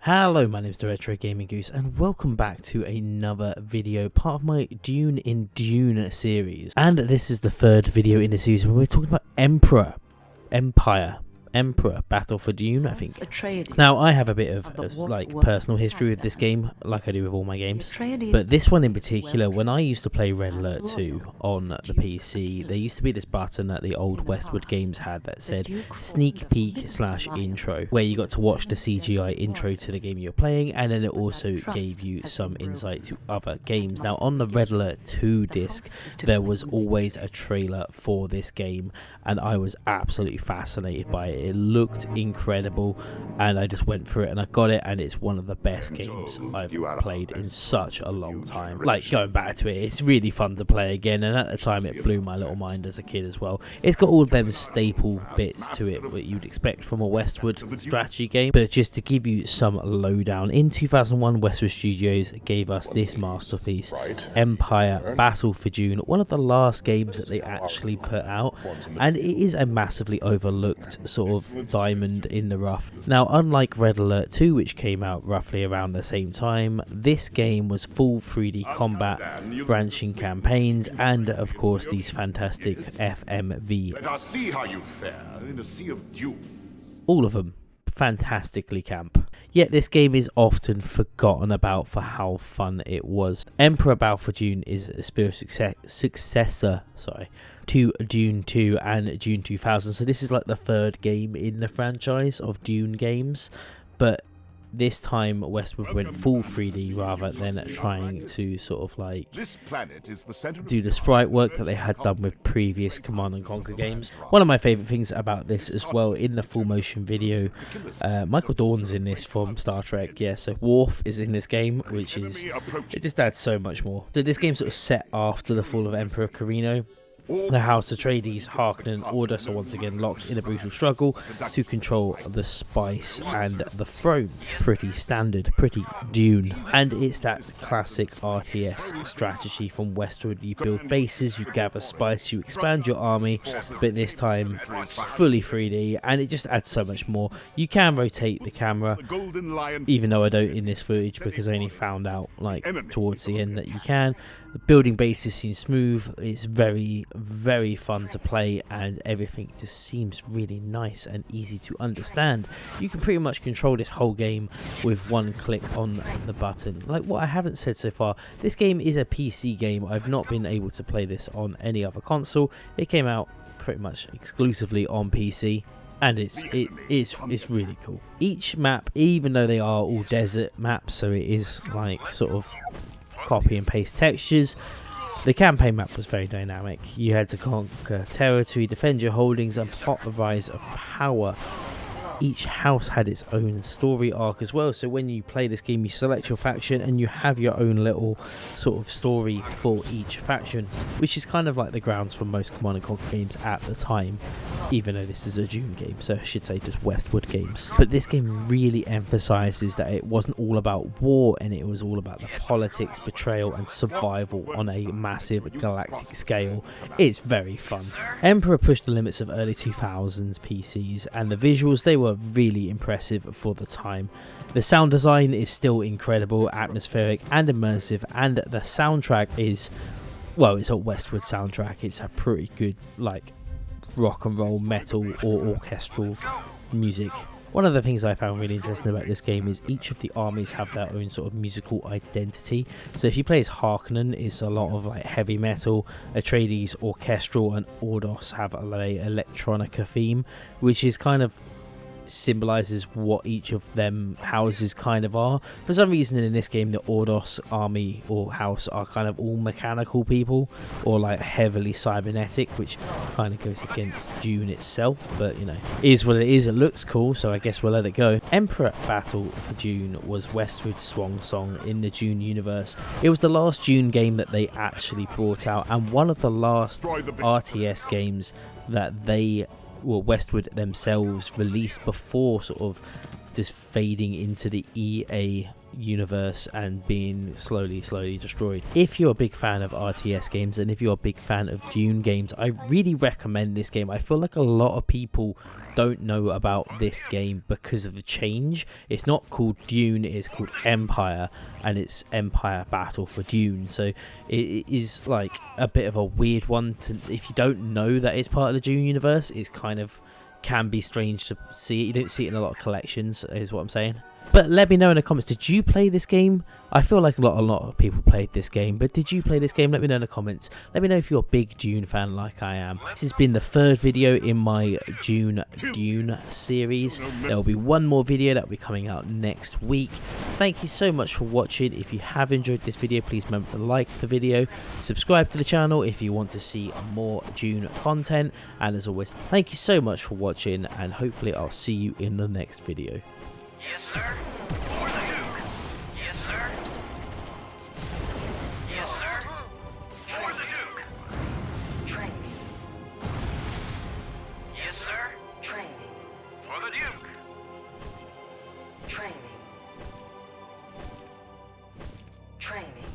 Hello, my name is the Retro Gaming Goose, and welcome back to another video, part of my Dune in June series. And this is the third video in the series where we're talking about Emperor Battle for Dune, I think. Now, I have a bit of personal history with this game, like I do with all my games. But this one in particular, when I used to play Red Alert 2 on the PC, there used to be this button that the old Westwood games had that said sneak peek / intro, where you got to watch the CGI intro to the game you're playing, and then it also gave you some insight to other games. Now, on the Red Alert 2 disc, there was always a trailer for this game, and I was absolutely fascinated by it. It looked incredible, and I just went through it and I got it, and it's one of the best games I've played in such a long time. Like, going back to it, it's really fun to play again, and at the time it blew my little mind as a kid as well. It's got all them staple bits to it that you'd expect from a Westwood strategy game. But just to give you some lowdown, in 2001 Westwood Studios gave us this masterpiece, Empire Battle for Dune, one of the last games that they actually put out, and it is a massively overlooked sort of diamond in the rough. Now, unlike Red Alert 2, which came out roughly around the same time, this game was full 3D combat, branching campaigns, and of course these fantastic FMV. Let us see how you fare in a sea of Dune. All of them fantastically camp. Yet this game is often forgotten about for how fun it was. Emperor Battle for Dune is a spiritual successor to Dune 2 and Dune 2000, so this is like the third game in the franchise of Dune games, but this time Westwood went full 3D rather than trying to sort of like do the sprite work that they had done with previous Command & Conquer games. One of my favourite things about this as well, in the full motion video, Michael Dorn's in this from Star Trek, yeah, so Worf is in this game, which is, it just adds so much more. So this game's sort of set after the fall of Emperor Carino. The House Atreides, Harkonnen, and Ordos are once again locked in a brutal struggle to control the spice and the throne. Pretty standard, pretty Dune. And it's that classic RTS strategy from Westwood. You build bases, you gather spice, you expand your army, but this time fully 3D, and it just adds so much more. You can rotate the camera, even though I don't in this footage because I only found out like towards the end that you can. The building bases seems smooth, it's very fun to play, and everything just seems really nice and easy to understand. You can pretty much control this whole game with one click on the button. Like what I haven't said so far, this game is a PC game. I've not been able to play this on any other console. It came out pretty much exclusively on PC. And it's really cool. Each map, even though they are all desert maps, so it is like sort of copy and paste textures, the campaign map was very dynamic. You had to conquer territory, defend your holdings, and plot the rise of power. Each house had its own story arc as well, so when you play this game you select your faction and you have your own little sort of story for each faction, which is kind of like the grounds for most Command & Conquer games at the time, even though this is a Dune game, so I should say just Westwood games. But this game really emphasises that it wasn't all about war, and it was all about the politics, betrayal and survival on a massive galactic scale. It's very fun. Emperor pushed the limits of early 2000s PCs, and the visuals, they were really impressive for the time. The sound design is still incredible, atmospheric and immersive, and the soundtrack is, well, it's a Westwood soundtrack. It's a pretty good like rock and roll, metal or orchestral music. One of the things I found really interesting about this game is each of the armies have their own sort of musical identity. So if you play as Harkonnen, it's a lot of like heavy metal, Atreides orchestral, and Ordos have a electronica theme, which is kind of symbolizes what each of them houses kind of are. For some reason in this game the Ordos army or house are kind of all mechanical people, or like heavily cybernetic, which kind of goes against Dune itself, but you know, is what it is. It looks cool, so I guess we'll let it go. Emperor Battle for Dune was Westwood's swan song in the Dune universe. It was the last Dune game that they actually brought out, and one of the last RTS games that Westwood themselves released before sort of just fading into the EA universe and being slowly destroyed. If you're a big fan of RTS games and if you're a big fan of Dune games, I really recommend this game. I feel like a lot of people don't know about this game because of the change. It's not called Dune, it's called Empire, and it's Empire Battle for Dune. So it is like a bit of a weird one to, if you don't know that it's part of the Dune universe, it's kind of can be strange to see it. You don't see it in a lot of collections, is what I'm saying. But let me know in the comments, did you play this game? I feel like a lot of people played this game, but did you play this game? Let me know in the comments. Let me know if you're a big Dune fan like I am. This has been the third video in my Dune series. There will be one more video that will be coming out next week. Thank you so much for watching. If you have enjoyed this video, please remember to like the video, subscribe to the channel if you want to see more Dune content, and as always, thank you so much for watching, and hopefully I'll see you in the next video. Yes, sir. For the Duke. Yes, sir. Yes, sir. For the Duke. Training. Yes, sir. Training. For the Duke. Training. Training.